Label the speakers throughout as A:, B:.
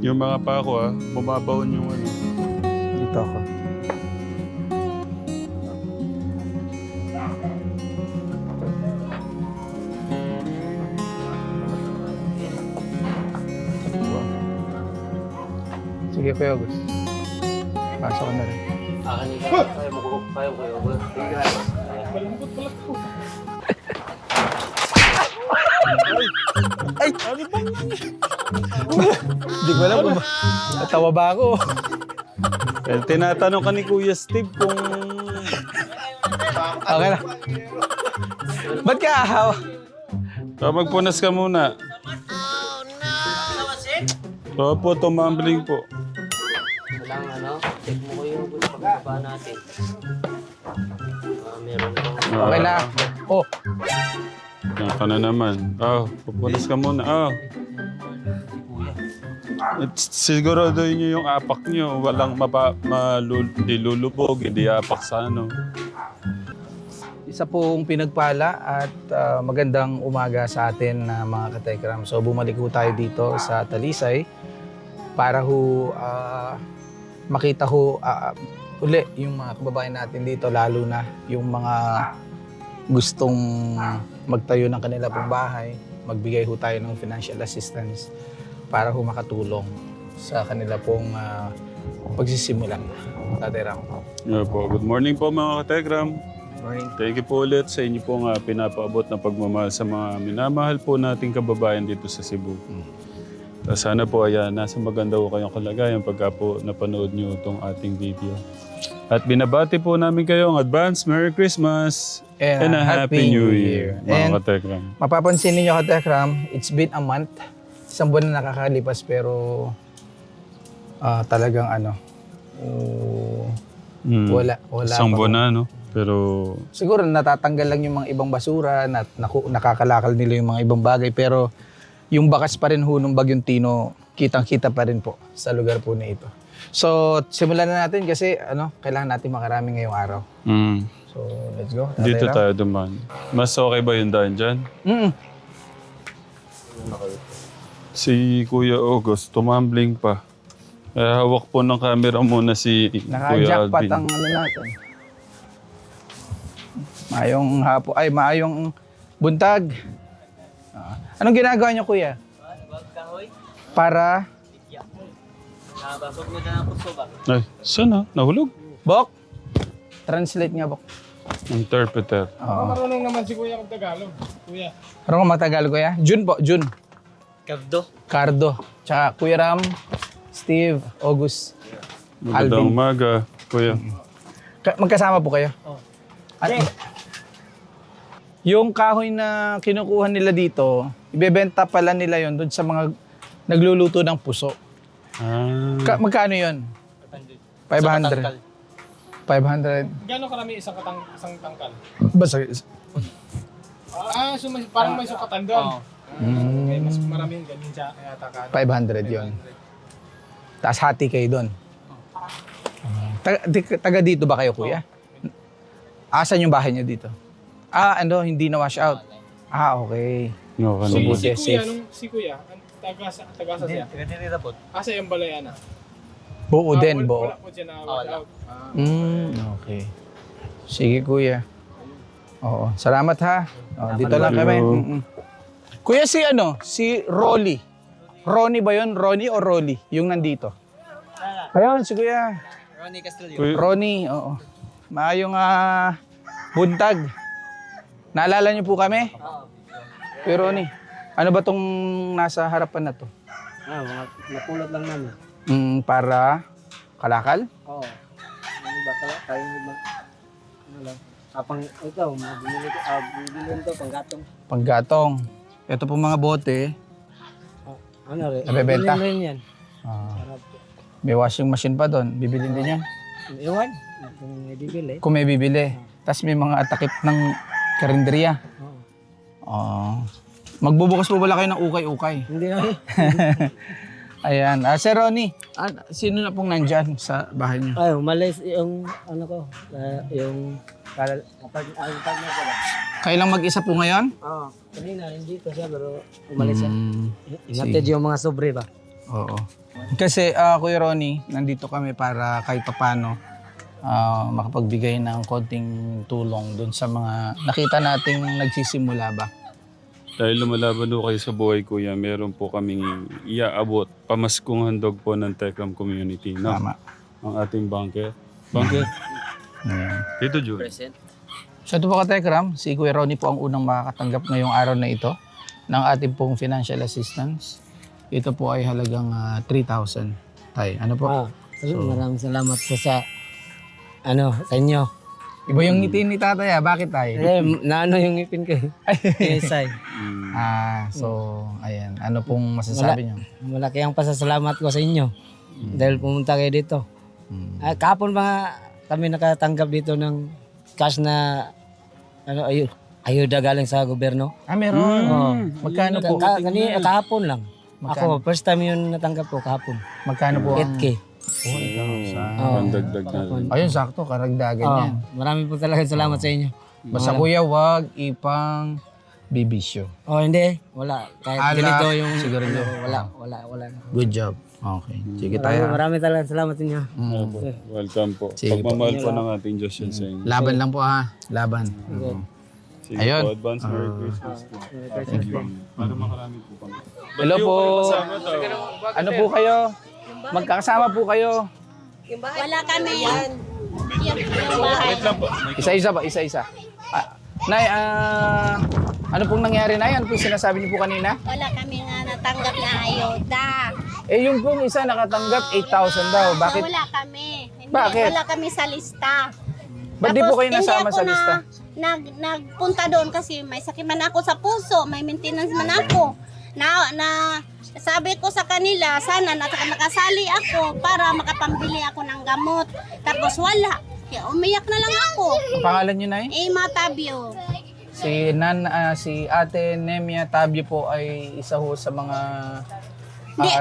A: Yung mga pako bumabaon yung ano.
B: Dito ako. Sige, Kuya August. Pasok ko na rin.
C: Kaya mo kayo.
B: Ay! Hindi ko alam kung natawa ba ako.
A: Eh, tinatanong ka ni Kuya Steve kung...
B: Okay na. Ba't ka ahaw?
A: Magpunas ka muna. Oo po, tumambling po.
C: Walang check mo ko yung pagbaba natin. Meron pang...
B: Okay na. Oh,
A: Yan ka na naman. Pupunas ka muna. Sigurado nyo yung apak nyo. Walang dilulubog, hindi apak sa ano.
B: isa pong pinagpala at magandang umaga sa atin na mga katekram. So bumalik ho tayo dito sa Talisay para ho makita ho uli yung mga kababayan natin dito, lalo na yung mga gustong magtayo ng kanila pong bahay. Magbigay ho tayo ng financial assistance para ho makatulong sa kanila pong pagsisimulan. Tatay Ram.
A: Yeah, po. Good morning po mga katekram.
B: Morning.
A: Thank you po ulit sa inyo pong pinapaabot na pagmamahal sa mga minamahal po nating kababayan dito sa Cebu. Sana po nasa maganda po kayong kalagayan pagka po napanood nyo itong ating video. At binabati po namin kayo ang advance Merry Christmas and a Happy New Year, mga katekram.
B: Mapapansin ninyo katekram, it's been a month. Isang buwan na nakakalipas pero talagang wala.
A: Isang buwan na, no? Pero...
B: Siguro natatanggal lang yung mga ibang basura, nakakalakal nila yung mga ibang bagay, pero yung bakas pa rin ho ng Bagyong Tino, kitang-kita pa rin po sa lugar po na ito. So, simulan na natin kasi kailangan natin makarami ngayong araw. So, let's go.
A: Dito tayo duman. Mas okay ba yung daan dyan? Si Kuya August, tumambling pa. Hawak po ng camera muna si Kuya
B: Naka-jackpot
A: Alvin.
B: ang natin. Maayong hapo, maayong buntag. Anong ginagawa niyo, Kuya? Para?
C: Nabasog mo na ang puso ba?
A: Ay, saan Nahulog?
B: Bok? Translate nga, Bok.
A: Interpreter.
D: Marunong naman si Kuya mag-Tagalog. Kuya.
B: Ano kung matagal, Kuya? Jun po, Jun. Cardo. Tsaka Kuya Ram, Steve, August,
A: Magandang
B: Alvin.
A: umaga, Kuya.
B: Magkasama po kayo? Oo. Yung kahoy na kinukuha nila dito, ibebenta pala nila yon doon sa mga nagluluto ng puso. Magkano yon? 500. 500.
D: Gano'ng karami isang tangkal?
B: Basta,
D: Parang may sukatan doon. Okay, mas maraming ganun siya. Kaya
B: 500 yon. Tapos hati kayo doon. Taga dito ba kayo, Kuya? Asan yung bahay niyo dito? Hindi na wash out. Okay.
A: Okay,
D: Si
B: Mabuti,
D: Kuya,
B: safe.
D: si Kuya, taga sa siya. Asa yung balayan
B: Buo din, buo.
D: Wala po siya na wash out.
B: Okay. Sige, Kuya. Oo. Salamat ha. Dito lang kami. Kuya, si Rolly. Ronnie ba yun? Ronnie o Rolly? Yung nandito. Ayun, si Kuya.
C: Ronnie Castillo.
B: Ronnie, oo. Maayong buntag. Naalala niyo po kami? Kuya Ronnie, ano ba tong nasa harapan na to?
C: Napulot lang namin.
B: Para kalakal?
C: Oo. Ano ba tayo ba? Ano lang. Ikaw, bibilihan to, panggatong.
B: Panggatong. Ito po mga bote.
C: Ano rin?
B: Nabebenta?
C: Bibilihan rin yan.
B: May washing machine pa doon. Bibilin din yan.
C: Iwan. Kung may bibili.
B: Kung may bibili. Tapos may mga takip ng karinderya. Magbubukas po pala kayo ng ukay-ukay.
C: Hindi na.
B: Ayan. Sir Ronnie, sino na pong nandyan sa bahay niyo?
C: Ay, umalis yung ano ko. Yung Ang partner ko ba?
B: Kayo lang mag-isa po ngayon?
C: Oo. Kanina, hindi ko siya, pero umalis siya.
B: Mm,
C: Ingatid yung mga sobre ba?
B: oo. Kasi Kuya Ronnie, nandito kami para kahit papano makapagbigay ng konting tulong dun sa mga nakita nating nagsisimula ba?
A: Dahil lumalaban po kayo sa buhay, kuya, meron po kaming iaabot pamaskong handog po ng Tekram Community. No?
B: Tama.
A: Ang ating banker. Banker.
B: Ayan.
A: Dito, Jun.
C: Present.
B: So ito po ka-Tekram, si Kuya Ronnie po ang unang makakatanggap ngayong araw na ito ng ating pong financial assistance. Ito po ay halagang 3,000. Tay, ano po?
C: Maraming salamat po sa sa inyo.
B: Iba yung ngiti ni tatay Bakit tay?
C: Naano yung ngipin ko eh. Kinisay.
B: So, ayan. Ano pong masasabi niyo?
C: Malaki ang pasasalamat ko sa inyo. Dahil pumunta kayo dito. Kahapon pa kami nakatanggap dito ng cash na ayuda galing sa gobyerno.
B: Meron.
C: Oo.
B: Magkano po?
C: Kahapon lang. Ako, first time yun natanggap ko kahapon.
B: Magkano po ang...
C: 8K.
A: Pandagdag na.
B: Ayun, sakto. Karagdagan yan.
C: Marami po talaga salamat sa inyo.
B: Basta kuya, wag ipang bibisyo.
C: Hindi. Wala. Kahit
B: Alak,
C: ganito yung...
B: sigarilyo.
C: Wala.
B: Good job. Okay. Sige tayo.
C: Marami talaga salamat sa inyo.
A: Welcome po.
B: Sige po.
A: Pagmamahal po ng ating Diyos yun sa inyo.
B: Laban lang po Laban.
A: Sige
B: Ayun.
A: po, advance Merry Christmas. Thank you. Para makarami po kami.
B: Hello po. Ano po kayo? Magkakasama po kayo.
E: Wala kami. Yung bahay.
A: Wait lang po.
B: Isa-isa ba? Isa-isa. Nay, ano pong nangyari, Nay? Ano pong sinasabi niyo po kanina?
E: Wala kami nga natanggap na ayuda.
B: Yung pong isa nakatanggap 8,000 daw. Bakit?
E: Wala kami. Hindi,
B: Bakit?
E: Wala kami sa lista.
B: Ba't di po kayo nasama sa lista?
E: Nagpunta doon kasi may sakit man ako sa puso, may maintenance man ako. Sabi ko sa kanila, sana nakasali ako para makapambili ako ng gamot. Tapos wala. Kaya umiyak na lang ako.
B: Ang pangalan niyo, Nay?
E: Matabyo.
B: Si Ate Nemia Tabio po ay isa ho sa mga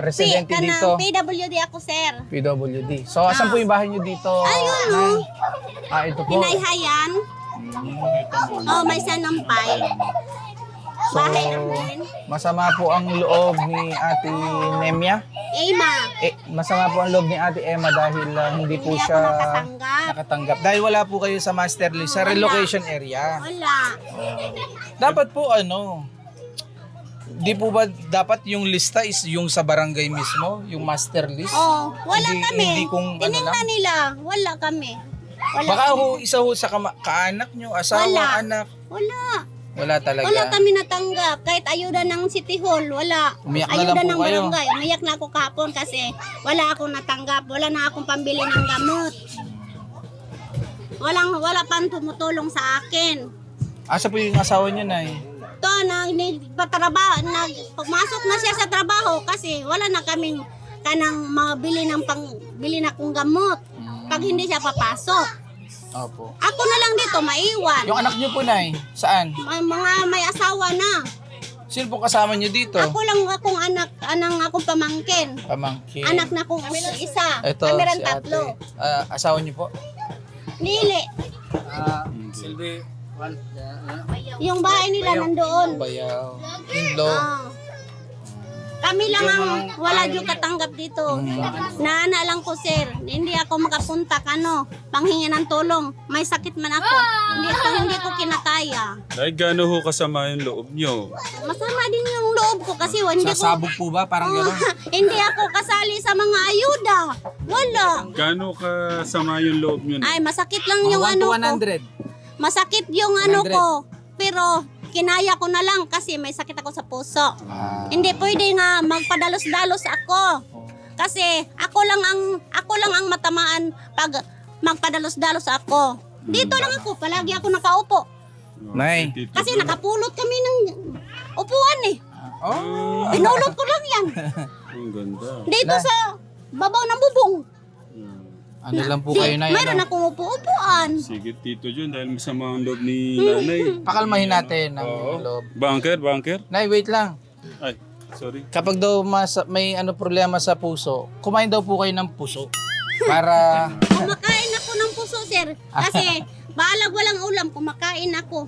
B: residente dito.
E: PWD ako, sir.
B: PWD. So, asan po yung bahay niyo dito?
E: Ayun, no?
B: Ito po.
E: Hinayhayan. May sanampay.
B: So,
E: Bahay namin.
B: masama po ang loob ni Ate Nemia. Masama po ang loob ni Ate Emma dahil hindi po
E: Hindi
B: siya
E: ako nakatanggap.
B: nakatanggap. Dahil wala po kayo sa master list, sa relocation area.
E: Wala.
B: Dapat po di po ba dapat yung lista is yung sa barangay mismo, yung master list?
E: Wala kami.
B: Hindi kung
E: Tinignan nila. Wala kami. Wala.
B: Baka isa ho sa kaanak nyo, asawa,
E: Wala.
B: anak.
E: Wala
B: Talaga.
E: Wala kami natanggap. Kahit ayuda ng City Hall, wala.
B: Umiyak na
E: Ayuda
B: lang po
E: ng
B: kayo.
E: barangay. Umiyak na ako kahapon kasi wala akong natanggap. Wala na akong pambili ng gamot. Wala pang tumutulong sa akin.
B: Asa po yung asawa nyo, Nay?
E: Ito, pagmasok na siya sa trabaho kasi wala na kaming kanang mabili ng pangbili na kong gamot. Pag hindi siya papasok.
B: Opo.
E: Ako na lang dito, maiwan.
B: Yung anak nyo po, Nay, saan?
E: May asawa na.
B: Sino po kasama nyo dito?
E: Ako lang akong anak, akong pamangkin.
B: Pamangkin.
E: Anak na kong isa.
B: Ito,
E: Kami rin
B: si ate.
E: tatlo.
B: Asawa nyo po?
E: Lili.
C: Silbi.
E: Yung bahay nila nandoon.
B: Bayaw. Inlo.
E: Kami lang ang wala yung katanggap dito. Naana lang ko, sir. Hindi ako makapunta panghingi ng tulong. May sakit man ako. Hindi ko kinakaya.
A: Dahil gaano ho kasama yung loob nyo?
E: Masama din yung loob ko kasi hindi ko
B: Sasabog po ba? Parang gano'n?
E: hindi ako kasali sa mga ayuda. Wala.
A: Gaano kasama yung loob nyo?
E: Ay, masakit lang yung
B: 1 to
E: ko.
B: 100.
E: Masakit yung
B: 100.
E: ko. Pero kinaya ko na lang kasi may sakit ako sa puso. Hindi pwede nga magpadalos-dalos ako. Kasi ako lang ang matamaan pag magpadalos-dalos ako. Dito lang ako, palagi ako nakaupo.
B: Nay.
E: Kasi nakapulot kami ng upuan Pinulot ko lang yan.
A: Ang ganda.
E: Dito sa babaw ng bubong.
B: Ano lang po kayo, Nay?
E: Mayroon akong upuan.
A: Sige, Tito Jun, dahil masama ang loob ni nanay.
B: Pakalmahin natin ang
A: Oo.
B: loob.
A: Banker.
B: Nay, wait lang.
A: Ay, sorry.
B: Kapag daw may problema sa puso, kumain daw po kayo ng puso. Para
E: Kumakain ako ng puso, sir. Kasi Balag walang ulam, kumakain ako.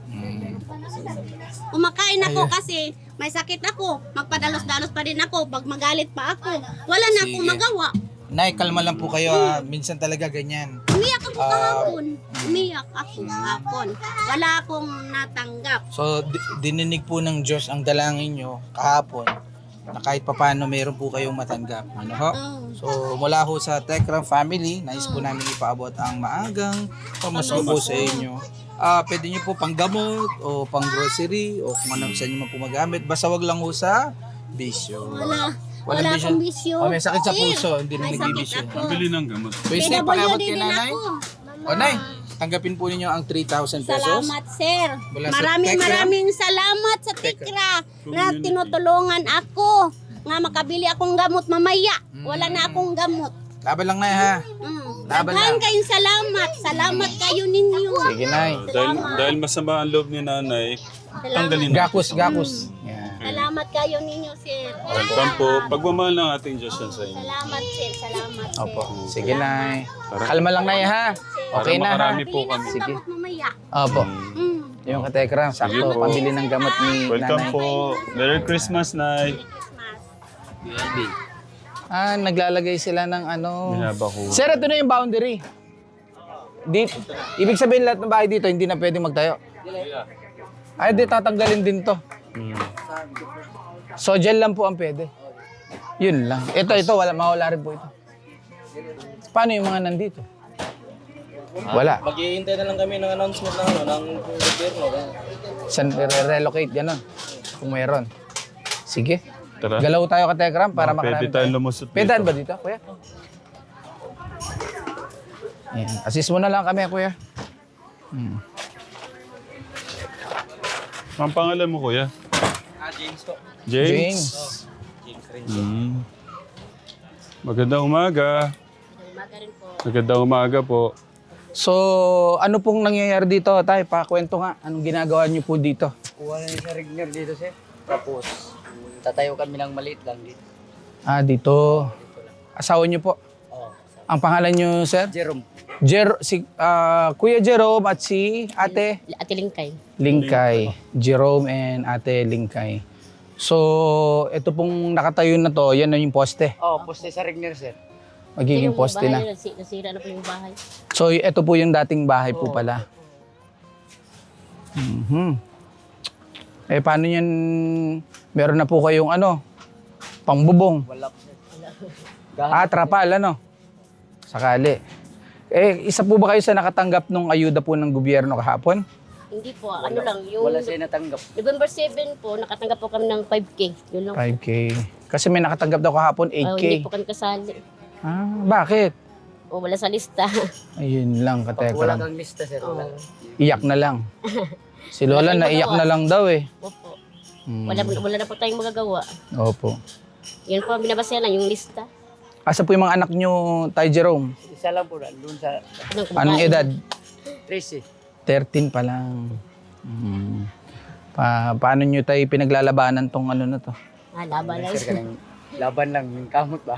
E: Kumakain ako kasi may sakit ako. Magpadalos-dalos pa din ako. Pag magalit pa ako, wala na akong
B: Sige.
E: magawa.
B: Nay, kalma lang po kayo ha. Minsan talaga ganyan.
E: Umiyak ako kahapon. Umiyak ako kahapon. Wala akong natanggap.
B: So, dininig po ng Diyos ang dalangin nyo kahapon na kahit papano meron po kayong matanggap. Ano ho?
E: Oh.
B: So, mula ho sa Tekram family, nais po namin ipaabot ang maagang pamasko po sa inyo. Pwede nyo po panggamot o pang grocery o kung ano sa inyo man po magamit. Basta wag lang ho sa bisyo.
E: Wala akong bisyo.
B: May sakit sa
E: Sir,
B: puso, hindi na
E: may
B: nagbibisyo.
E: sakit ako.
A: Bili ng gamot.
B: Pwede na pakiabot
E: PWD
B: kay
E: din
B: nanay?
E: ako.
B: O nay, tanggapin po ninyo ang 3,000 pesos.
E: Salamat, sir.
B: Mula sa
E: Maraming
B: Tekra?
E: maraming salamat sa Tekra na tinutulungan ako nga makabili akong gamot mamaya. Wala na akong gamot.
B: Laban lang nay ha. Laban
E: Daghan
B: lang.
E: kayong salamat. Salamat kayo ninyo.
B: Sige nay.
A: Dahil masama ang loob ni nanay, tanggalin na.
B: Gakus. Yan.
E: Salamat kayo ninyo, sir.
A: Welcome po. Pagmamahal ng ating Diyos yan sa inyo.
E: Salamat, sir. Salamat, sir.
B: Opo. Sige nay. Kalma lang nay ha. Okay na ha.
A: makarami po
E: Bili na
A: kami.
E: akong gamot mamaya.
B: Opo.
E: Mm.
B: Yung katekram, sakto
A: po.
B: pambili ng gamot ni
A: Welcome
B: nanay.
A: po. Merry Christmas, Nay.
B: Naglalagay sila ng ano.
A: Binaba ko.
B: Sir, ito na yung boundary. Ibig sabihin lahat ng bahay dito hindi na pwedeng magtayo. Ay, di tatanggalin din to. So, gel lang po ang pwede. Yun lang. Ito, mawala rin po ito. Paano yung mga nandito? Wala.
D: Maghihintay na lang kami ng announcement ng gobyerno.
B: San relocate gano'n. Kung mayroon. Sige.
A: Tara.
B: Galaw tayo ka Tekram para
A: Pwede
B: makarami
A: tayong
B: tayo.
A: lumusot
B: Pwedaan
A: dito.
B: ba dito, kuya? Ayan. Assist mo na lang kami, kuya.
A: Ang pangalan mo, kuya?
D: James po.
A: James? Magandang umaga. Magandang umaga po.
B: So, ano pong nangyayari dito, tay? Pakwento nga. Anong ginagawa niyo po dito?
C: Kuha na sa Regner dito, sir. Tapos, tatayo kami ng maliit lang dito.
B: Dito. Asawa niyo po.
C: Oh,
B: Ang pangalan niyo, sir?
C: Jerome.
B: Kuya Jerome at si Ate
E: Ate Lingkay.
B: Lingkay. Jerome and Ate Lingkay. So, ito pong nakatayo na to, yan na yung poste.
C: Oh, poste sa Regner, sir.
B: Magiging poste na.
E: Nasira na po yung bahay.
B: So, ito po yung dating bahay po pala. Paano yan? Meron na po kayong pangbubong.
C: Wala po, sir.
B: Trapal, Sakali. Isa po ba kayo sa nakatanggap ng ayuda po ng gobyerno kahapon?
E: Hindi po, ano lang, yung
C: Wala siya natanggap.
E: November 7 po, nakatanggap po kami ng 5K. Yun lang.
B: 5K. Kasi may nakatanggap daw kahapon, 8K.
E: Hindi po kami kasali.
B: Bakit?
E: O wala sa lista.
B: Ayun lang,
C: Wala
B: katekram.
C: kang lista, sir. Wala.
B: Iyak na lang. Si Lola
E: Wala tayong
B: naiyak
E: magawa.
B: na lang daw eh.
E: Opo. Wala na po tayong magagawa.
B: Opo.
E: Yan po ang binabasehan na yung lista.
B: Asa po yung mga anak nyo, Tay Jerome?
C: Isa lang po, doon sa
B: Anong edad?
C: 13.
B: 13 pa lang. Paano nyo tayo pinaglalabanan tong na to?
E: Laban lang.
C: Sir, kanang laban lang, yung kamot ba?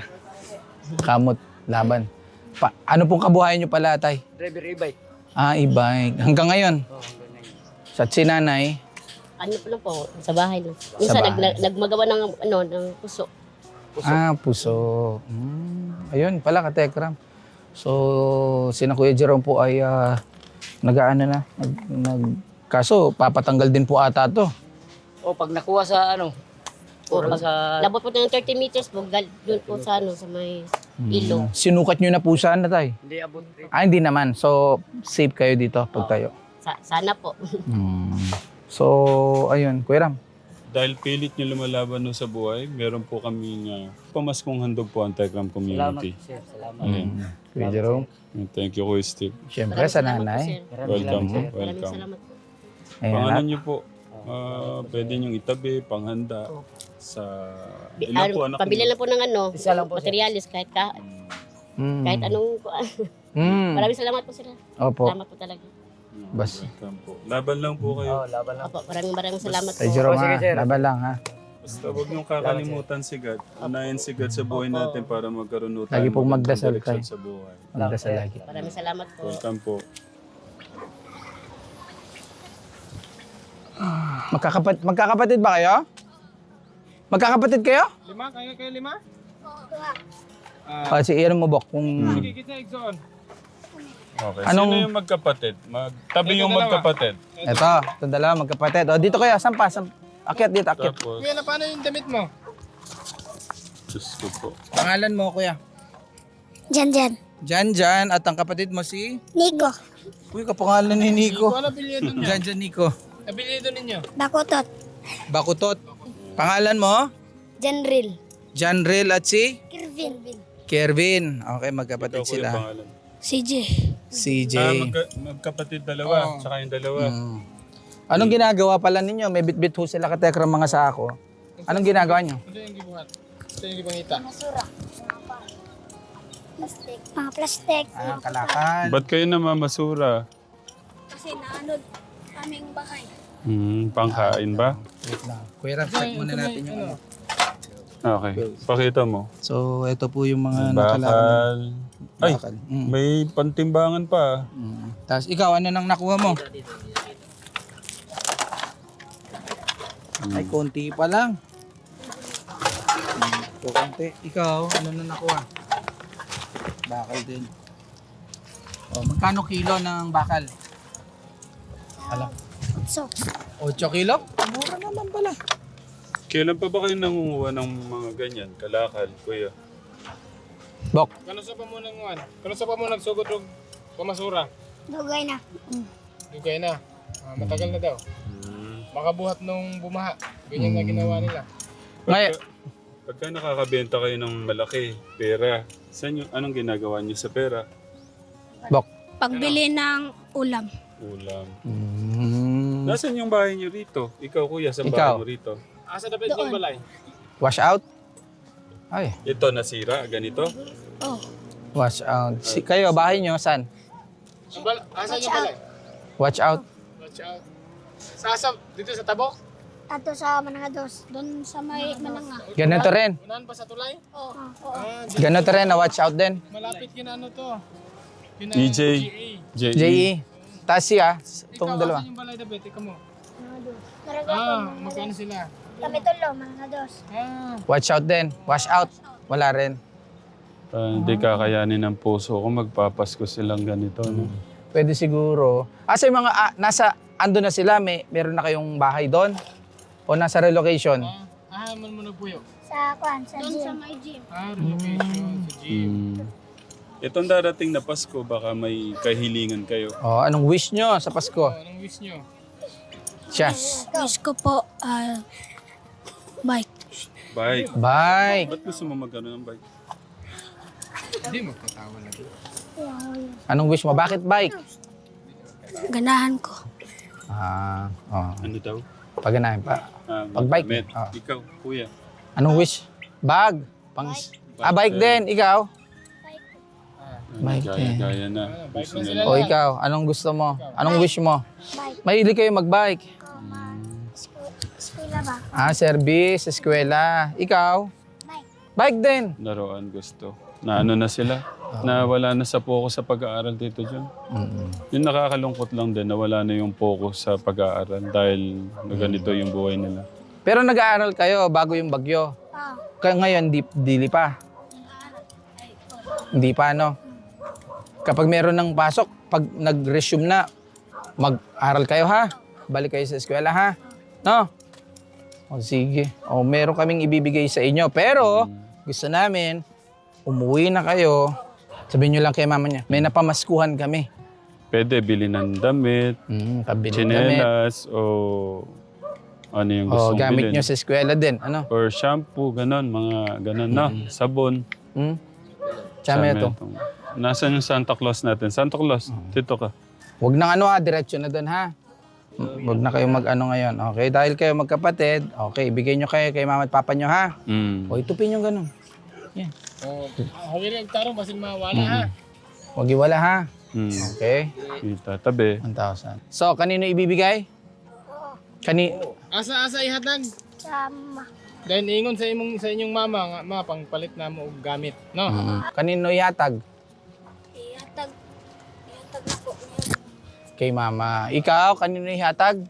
B: Kamot, laban. Ano pong kabuhayan nyo pala, Tay?
C: Driver e-bike.
B: E-bike. Hanggang ngayon?
C: Oh, hanggang ngayon.
B: Sa sinanay?
E: Ano po lang po, sa bahay lang. Minsan
B: bahay.
E: nagmagawa ng puso.
B: Puso. Ayun pala, katekram. So, sina Kuya Jerome po ay kaso, papatanggal din po ata to.
C: Oh, pag nakuha sa sa
E: Labot po ng 30 meters po, doon po sa may ilog.
B: Sinukat nyo na po sana, Tay?
C: hindi abot.
B: Hindi naman. So, safe kayo dito pag tayo.
E: Sana po.
B: So, ayun. Kuya Ram.
A: Dahil pilit nyo lumalaban nun sa buhay, meron po kaming pamaskong handog po ang Tekram
C: Salamat,
A: community.
C: sir. Salamat.
B: Kuya Jerome.
A: Thank you, Kuya Steve.
B: Siyempre, sa nanay.
A: Welcome po.
E: Maraming
A: Welcome.
E: salamat po.
B: Ayan.
A: Pangalan nyo po, pwede nyo itabi, panghanda sa... Ilan po anak
E: Pabili
A: nyo?
E: lang po ng
C: Isa lang po, sir.
E: materialis kahit
B: Mm.
E: kahit anong maraming salamat po sila.
B: Opo.
E: Salamat po talaga.
B: Bas.
A: Welcome po. Laban lang po kayo.
C: Oh, laban lang.
E: Opo, maraming salamat po.
B: Tay Jerome,
C: sige, sir.
B: Laban lang, ha?
A: Basta huwag niyong kakalimutan si God. Unahin si God sa buhay natin para magkaroon tayo
B: Lagi pong
A: magandang
B: magdasal
A: direksyon
B: kayo.
A: sa buhay.
B: Magdasal lagi.
E: Maraming salamat po.
A: Welcome po.
B: Magkakapatid ba kayo? Magkakapatid kayo?
D: 5? Kaya kayo 5?
B: Si Ian mo, Bok. Kung...
D: Sige, kita, Exxon.
A: Okay.
B: Anong-
A: Sino yung magkapatid? Tabi yung
D: dalawa.
A: magkapatid.
B: Ito dalawa magkapatid. O, dito kayo. Saan pa? Akyat dito, akyat.
A: Tapos,
D: Kuya, na paano yung damit mo?
A: Diyos ko po.
B: Pangalan mo, kuya?
F: Jan.
B: Jan. At ang kapatid mo si?
F: Nico.
B: Uy, kapangalan ni Nico.
D: Ano apelyido niyo?
B: Jan Nico.
D: Apelyido ninyo?
F: Bakutot.
B: Bakutot. Pangalan mo?
F: Janril.
B: Janril at si?
F: Kirvin.
B: Kervin. Okay, magkapatid
A: Ikaw, kuya,
B: sila.
A: pangalan.
F: CJ.
B: CJ.
A: Magkapatid dalawa. Tsaka yung dalawa.
B: Anong ginagawa pala ninyo? May bit-bit ho sila katekram mga sako. Anong ginagawa nyo?
D: Ano yung gibuhat? Ito yung gibangita.
F: Masura. Mga plastic.
B: Kalakal.
A: Ba't kayo namamasura?
F: Kasi naanod kaming bahay.
A: Pangkain ba?
B: Wait lang. Kuya Rab, check muna natin yung ano.
A: Okay. Pakita mo.
B: So, ito po yung mga nakalakal.
A: Bakal. Ay,
B: Bakal.
A: may pantimbangan pa.
B: Tapos ikaw, ano nang nakuha mo? Ay, konti pa lang. Konti. Ikaw, ano nang nakuha? Bakal din. Oh, magkano kilo ng bakal? Alam.
F: So,
B: 8 kilo? Mura naman pala.
A: Kailan pa ba kayo nangunguha ng mga ganyan? Kalakal, kuya.
B: Bok,
D: Kano sa pa mo nang uwan? Kano sa pa mo nagsugod og pamasura?
F: dugay na.
D: Dugay na. Matagal na daw. Makabuhat nung bumaha. Ganyan na ginawa nila.
B: Ngay-
A: Pagka nakakabenta kayo ng malaki, pera, anong ginagawa niyo sa pera?
B: Bok.
F: Pagbili ng ulam.
A: Ulam.
B: Mm.
A: Nasaan yung bahay niyo rito? Ikaw, kuya, sa
B: Ikaw.
A: bahay mo rito?
D: Asa dapat yung balay?
B: Wash out? Ay,
A: Ito, nasira, ganito?
F: Oh.
B: wash out. Kayo, bahay nyo, saan?
D: Asa yung balay?
B: Watch out.
D: Watch out. Sa dito sa tabok?
F: Ato sa Manangados. Doon sa may Mananga.
B: Ganito rin.
D: Unahan pa sa tulay?
F: Oo.
B: Ganito rin, na watch out din.
D: Malapit kina ano to? Kina
A: EJ.
D: GA.
B: JE. Tapos siya,
D: Ikaw,
B: itong dalawa.
D: asan yung balay dapat? Ikaw mo.
F: Manangados.
D: Magkano sila?
F: Kami tulo, Manangados.
B: Watch out din. Wash out. Wala rin.
A: Hindi kakayanin ng puso ko, magpapasko silang ganito. No?
B: Pwede siguro. Sa yung mga, ando na sila, meron na kayong bahay doon? O nasa relocation?
D: Man mo nagpuyo.
F: Sa kwan, sa doon sa may gym.
D: Relocation sa gym.
A: Itong darating na Pasko, baka may kahilingan kayo.
B: O, anong wish nyo sa Pasko?
D: Anong wish nyo?
B: Siya.
F: Wish ko po, bike.
A: Bike.
B: Bye.
A: Ba't gusto mo magano ng bike?
D: Hindi magkatawa na doon.
B: Anong wish mo? Bakit bike?
F: Ganahan ko.
A: Ano daw?
B: Pagganahin pa. Pag bike.
A: Met. Ikaw, kuya.
B: Anong wish? Bag. Bike din. Ikaw? Bike din.
A: Gaya na.
D: Bike
A: Gusto
D: na
A: nila.
D: sila.
B: O ikaw, anong gusto mo? Anong wish mo?
F: Bike.
B: Mahilig kayo mag-bike.
F: Eskwela ba?
B: Service, eskwela. Ikaw?
F: Bike.
B: Bike din.
A: Laruan gusto. Na ano na sila? Na wala na sa focus sa pag-aaral dito dyan. Yung nakakalungkot lang din na wala na yung focus sa pag-aaral dahil na ganito yung buhay nila.
B: Pero nag-aaral kayo bago yung bagyo. Kaya ngayon, dili pa. Hindi pa, no? Kapag meron ng pasok, pag nag-resume na, mag-aral kayo, ha? Balik kayo sa eskwela, ha? No? O sige. O, meron kaming ibibigay sa inyo. Pero, gusto namin, umuwi na kayo. Sabihin nyo lang kay mama niya, may napamaskuhan kami.
A: Pwede bili ng damit,
B: Pabili kami.
A: tsinelas, o ano yung
B: O,
A: gustong
B: gamit
A: bilhin.
B: nyo sa eskwela din. Ano?
A: Or shampoo, ganon, mga ganon na. Sabon.
B: Tsame ito.
A: Nasaan yung Santa Claus natin? Santa Claus, dito ka.
B: Huwag nang ano, diretso na doon, ha? Huwag na kayo mag-ano ngayon. Okay, dahil kayo magkapatid, okay, ibigay nyo kayo kay mama at papa nyo, ha? O, itupin nyo ganun. Yan.
D: Hawili ang tarong kasi mawala ha.
B: Huwag iwala, ha? Okay?
A: Itatabi.
B: 1,000. So, kanino ibibigay?
D: Asa ihatag?
F: Sa mama.
D: Dahil ingon sa inyong mama nga pangpalit na mo og gamit, no?
B: Kanino ihatag?
F: Ihatag na po niya.
B: Kay mama. Ikaw, kanino ihatag?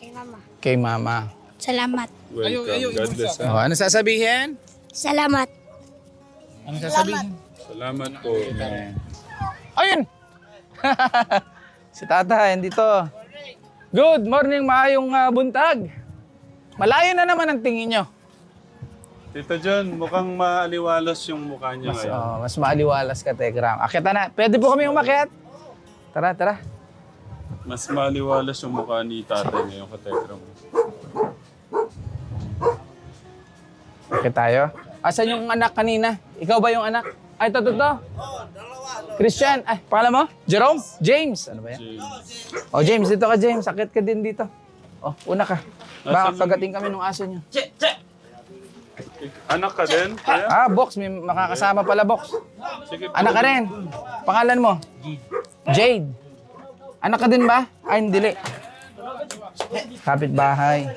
F: Kay mama.
B: Kay mama.
F: Salamat.
A: Welcome. God bless.
B: Oh, ano sasabihin?
F: Salamat.
B: Ano sasabihin?
A: Salamat po.
B: Ayun! Si tatay, andito. Good morning, maayong buntag. Malayo na naman ang tingin nyo.
A: Tita John, mukhang maaliwalas yung mukha niya ngayon.
B: Mas maaliwalas ka, Tekram. Akita na. Pwede po kami umakyat? Tara, tara.
A: Mas maaliwalas yung mukha ni tatay ngayon, katekram.
B: Akit tayo. Asan yung anak kanina? Ikaw ba yung anak? Ay, ito. Christian. Ay, pangalan mo? Jerome? James. Ano ba yan?
A: James.
B: Oh, James, dito ka, James. Akit ka din dito. Oh, una ka. Baka kagating kami nung aso nyo.
A: Anak ka din? Kaya?
B: Ah, Box. May makakasama pala, Box.
A: Sige po.
B: Anak ka rin. Pangalan mo? Jade. Anak ka din ba? Ay, hindi. Kapitbahay.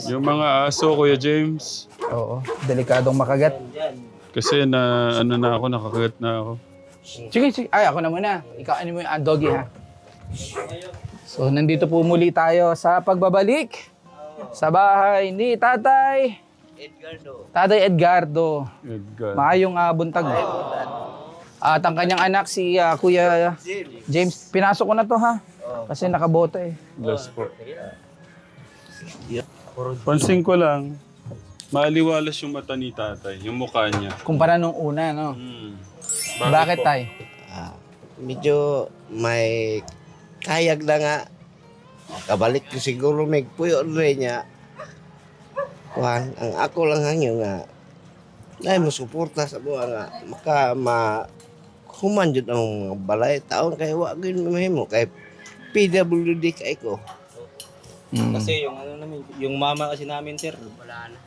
A: Yung mga aso, Kuya James.
B: Oo, delikadong makagat.
A: Kasi nakakagat na ako.
B: Sige. Ay, ako na muna. Ikaw, ano mo yung doggy, ha? So, nandito po muli tayo sa pagbabalik sa bahay ni Tatay Edgardo.
A: Edgar.
B: Maayong buntag. At ang kanyang anak, si Kuya James. Pinasok ko na to, ha? Kasi nakaboto eh.
A: Bless po. Pansin ko lang, maaliwalas yung mata ni tatay, yung mukha niya.
B: Kumpara nung una, no? Bakit,
A: po?
B: Tay?
G: Medyo may kayag na nga. Kabalik ko siguro may puyo rin niya. Kuhan, ang ako lang hangyo nga. Dahil mo suporta sa buha nga. Human dyan ang mga balay. Taon kay wagin mo kay PWD kay ko.
H: Kasi yung yung mama kasi namin, sir, wala na.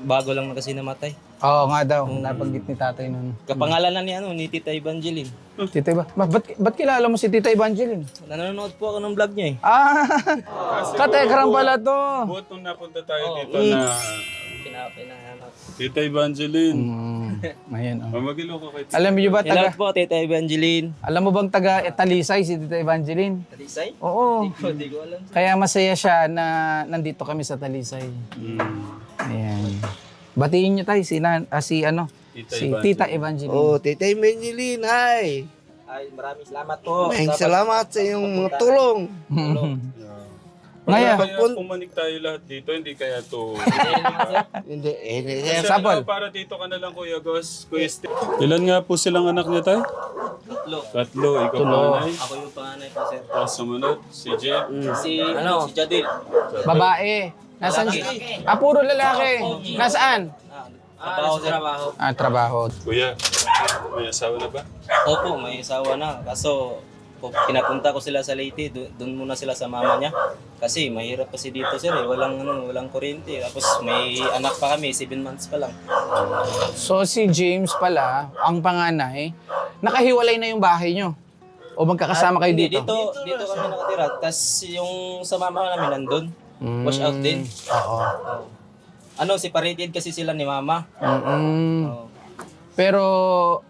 H: Bago lang na kasi namatay.
B: Oo nga daw, nabanggit ni tatay nun.
H: Kapangalanan ni Tita Evangeline.
B: Tita ba't kilala mo si Tita Evangeline?
H: Nanonood po ako ng vlog niya eh.
B: Katekram pala to.
A: Buot nung napunta tayo dito na
H: Pinahanap.
A: Tita Evangeline.
B: Ayan, oh.
A: Mamagilo ko kay Tita.
B: Alam niyo ba
H: Hello po, Tita Evangeline.
B: alam mo bang taga Talisay si Tita Evangeline?
H: Talisay?
B: Oo.
H: Hindi ko alam.
B: Kaya masaya siya na nandito kami sa Talisay. Ayan. Batiin niyo tayo si Tita Evangeline.
G: Oh, Tita Evangeline, hi.
H: Ay, maraming salamat po.
G: Maraming salamat sa iyong mga tulong.
B: Ngayon,
A: Kaya pumanik tayo lahat dito, hindi kaya to.
G: Hindi,
A: Kasi
B: Sapol.
A: para dito ka na lang, Kuya Gos. Kuya Steve. Ilan nga po silang anak niya tayo? Tatlo. Ikaw panganay.
H: Ako yung panganay po, sir.
A: Tapos sumunod, si Jim.
H: Si Jadil.
B: babae. Nasaan si... puro lalaki. Nasaan?
H: Trabaho.
B: Trabaho.
A: Kuya, may asawa na ba?
H: Opo, may asawa na. Kaso, pinapunta ko sila sa Leyte, doon muna sila sa mama niya. Kasi mahirap kasi dito, sir, eh. Walang kuryente. Tapos may anak pa kami, 7 months pa lang.
B: So si James pala, ang panganay, nakahiwalay na yung bahay nyo. O magkakasama kayo
H: Hindi,
B: dito?
H: dito kami nakatira. Tapos yung sa mama namin nandun. Wash out din.
B: Oo.
H: Separated kasi sila ni mama. Oo.
B: Pero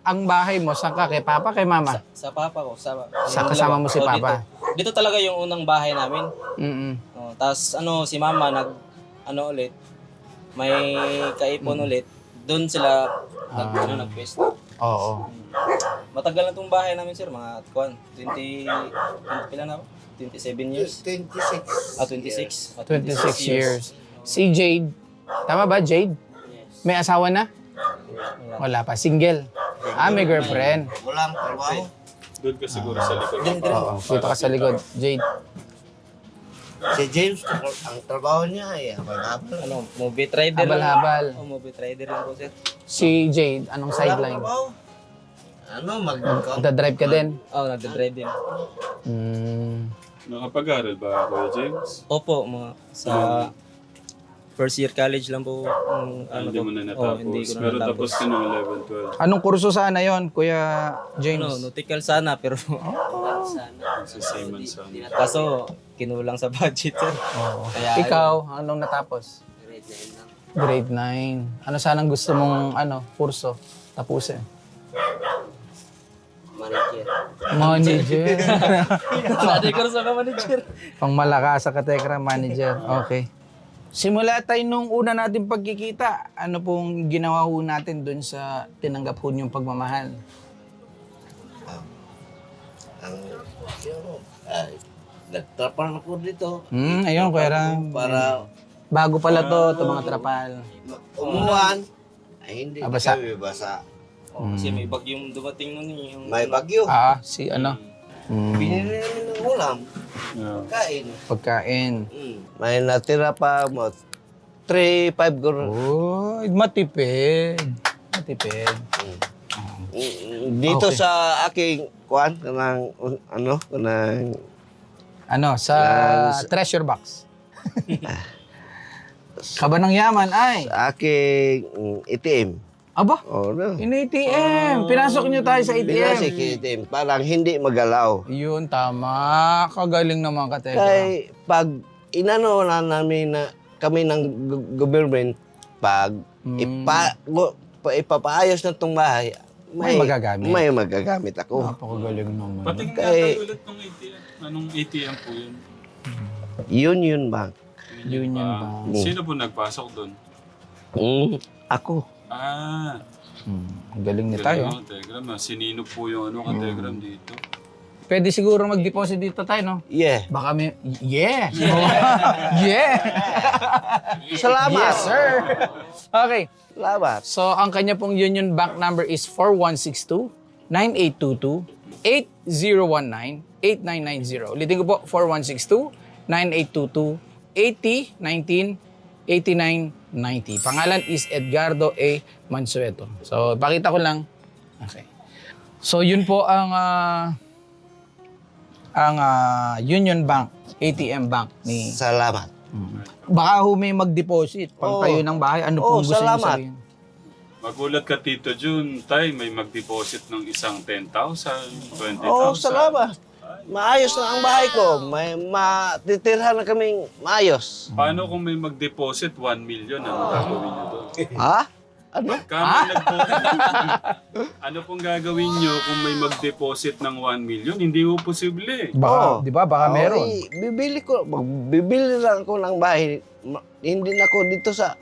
B: ang bahay mo, saan ka? Kay Papa, kay Mama?
H: Sa papa ko.
B: Sa kasama mo si Papa?
H: Dito talaga yung unang bahay namin. Tapos si mama ulit, may kaipon ulit. Doon sila nagpwesto.
B: Oo.
H: Matagal na tong bahay namin, sir, mga 20 pila na ako? 27 years.
G: 26.
H: 26.
B: 26 years. Si Jade, tama ba Jade? May asawa na? Wala pa. Single? May girlfriend.
G: Walang trabaho.
A: Doon ka siguro sa likod.
B: Oo. Dito ka sa likod. Jade.
G: Si James, ang trabaho niya ay habal-habal.
H: Movie trader.
B: Habal-habal.
H: Movie trader lang po, sir.
B: Si Jade, anong sideline?
G: Trabaho.
B: Nagda-drive ka din?
H: Nagda-drive din.
A: Nakapag-aral ba, Kuya James?
H: Opo, sa first year college lang po.
A: Hindi mo na natapos.
H: Hindi ko na
A: Pero
H: natapos.
A: tapos ka ng 11, 12.
B: Anong kurso sana yon, Kuya James?
H: Nautical sana, pero
A: Sa Simon sana.
H: kaso kinulang sa budget, sir.
B: Oo.
H: Kaya,
B: Ikaw, anong natapos? Grade 9. Ano sanang gusto mong kurso tapusin?
G: Manager.
B: Manager.
C: Dati ko sa manager.
B: Pang malakas sa Katekram manager. Okay. Simula tayo nung una natin pagkikita, ano pong ginawa ho natin doon sa tinanggap ho niyong pagmamahal?
G: Nagtrapal ako dito.
B: Ayun, Kuya Ram.
G: Para
B: Bago pala to mga trapal.
G: umuwan, ay hindi na
B: Basa.
G: kami basa.
H: Kasi may bagyong dumating nun eh. Yung,
G: May bagyo.
B: Si ano?
G: Binili namin ng ulam,
A: Yeah.
G: kain.
B: Pagkain.
G: May natira pa mo, 3-5 guro.
B: Oh, matipid. Matipid.
G: Dito
B: Okay.
G: sa aking kuan, kanang, kanang,
B: Ano, sa
G: Yes.
B: treasure box. Kaba ng yaman ay.
G: sa aking ATM.
B: Aba,
G: O, no.
B: in-ATM. Pinasok niyo tayo sa
G: Binasik
B: ATM.
G: ATM, parang hindi magalaw.
B: Yun, tama. Kagaling naman ka, Teka.
G: Kay pag inano na namin na kami ng government, pag ipapaayos na itong bahay,
B: May magagamit.
G: May magagamit ako.
B: Napakagaling naman.
A: Patingin nga
G: Kay-
A: tayo ulit ng ATM. Anong ATM po yun?
G: Union Bank.
B: Union Bank.
A: Sino po nagpasok doon?
G: Ako.
B: Galing ni tayo.
A: Galing, Telegram. Sinino po yung ka-Telegram dito?
B: Pwede siguro mag-deposit dito tayo, no?
G: Yeah.
B: Baka may... Yeah! Yeah!
G: Salamat.
B: Yes, sir! Okay.
G: Salamat.
B: So, ang kanya pong Union Bank number is 4162-9822-8019-8990. Ulitin ko po, 4162-9822-8019-8990. Pangalan is Edgardo A. Mansueto. So, pakita ko lang. Okay. So, yun po ang Union Bank, ATM Bank ni...
G: Salamat.
B: Baka ho may mag-deposit pang
G: Oo.
B: tayo ng bahay. Ano pong gusto niyo
G: salamat.
B: sabihin?
A: Magulat ka, Tito Jun. Tay, may mag-deposit ng isang 10,000, 20,000.
G: Oh, salamat. Maayos na ang bahay ko. May matitirhan na kaming maayos.
A: Paano kung may mag-deposit 1 million? Ano gagawin nyo doon?
G: Ha? Ano?
A: Ano pong gagawin nyo kung may mag-deposit ng 1 million? Hindi po posible.
B: Baka,
G: Oo.
B: di ba? Baka meron.
G: Ay, bibili lang ako ng bahay. Hindi na ako dito sa,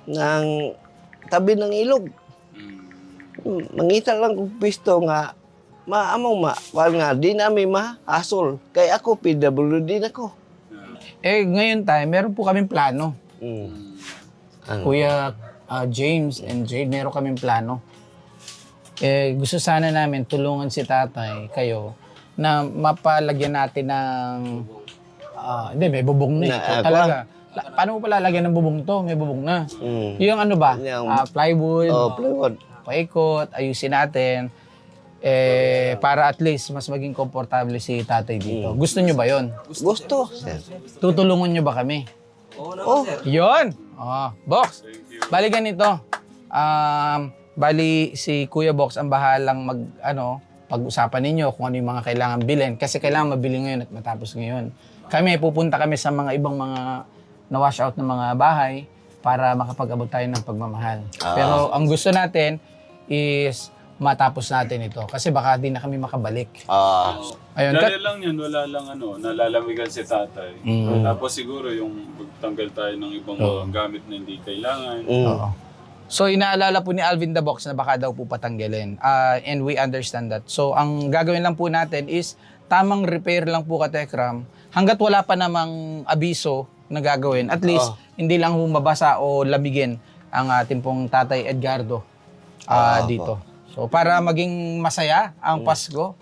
G: ng tabi ng ilog. Mangita lang kong pisto nga, di namin mahasol. Kaya ako, PWD na ko.
B: Ngayon tayo, meron po kaming plano.
G: Ano?
B: Kuya James and Jade, meron kaming plano. Gusto sana namin tulungan si tatay, kayo, na mapalagyan natin ng... hindi, may bubong na eh. So, talaga. Paano mo palalagyan ng bubong to? May bubong na. Yung ano ba?
G: Yung-
B: Plywood.
G: Plywood.
B: Paikot, ayusin natin. Para at least mas maging komportable si tatay dito. Gusto nyo ba yon?
G: Gusto. Sir.
B: Tutulungan nyo ba kami?
H: Oo naman, sir.
B: Yon! Box, bali ganito. Bali si Kuya Box ang bahalang pag-usapan ninyo kung ano yung mga kailangan bilhin. Kasi kailangan mabili ngayon at matapos ngayon. Pupunta kami sa mga ibang mga na-wash out ng mga bahay para makapag-abot tayo ng pagmamahal. Pero ang gusto natin is matapos natin ito. Kasi baka di na kami makabalik. Ayun.
A: Dali lang yun, wala lang nalalamigan si tatay. Tapos siguro yung magtanggal tayo ng ibang mga gamit na hindi kailangan.
B: Oo. So, inaalala po ni Alvin the Box na baka daw po patanggalin. And we understand that. So, ang gagawin lang po natin is tamang repair lang po Katekram. Hanggat wala pa namang abiso na gagawin, at least hindi lang mabasa o lamigin ang ating pong tatay Edgardo dito. So, para maging masaya ang Pasko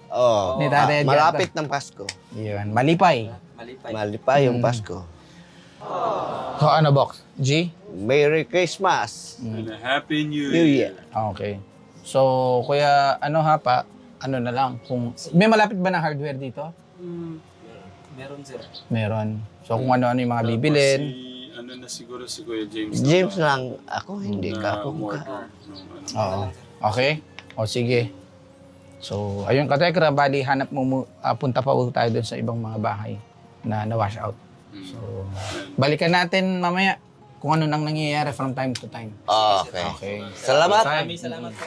B: ni Tatay Edgardo.
G: Malapit ng Pasko.
B: Yun, malipay.
G: Malipay yung Pasko.
B: So, ano Box? G?
G: Merry Christmas.
A: And a Happy New
G: New
A: Year.
G: Year.
B: Okay. So, kuya, ano na lang, kung may malapit ba na hardware dito?
H: Meron, sir.
B: Meron. So, kung ano-ano yung mga bibilin.
A: Na siguro si Kuya James.
G: James lang ako, hindi ka ako.
B: Oo. Okay? O, sige. So, ayun, Katekra, bali, punta pa tayo dun sa ibang mga bahay na na-wash out. So, balikan natin mamaya kung ano nang nangyayari from time to time.
G: Okay.
B: Okay.
G: Salamat.
H: Maraming salamat po.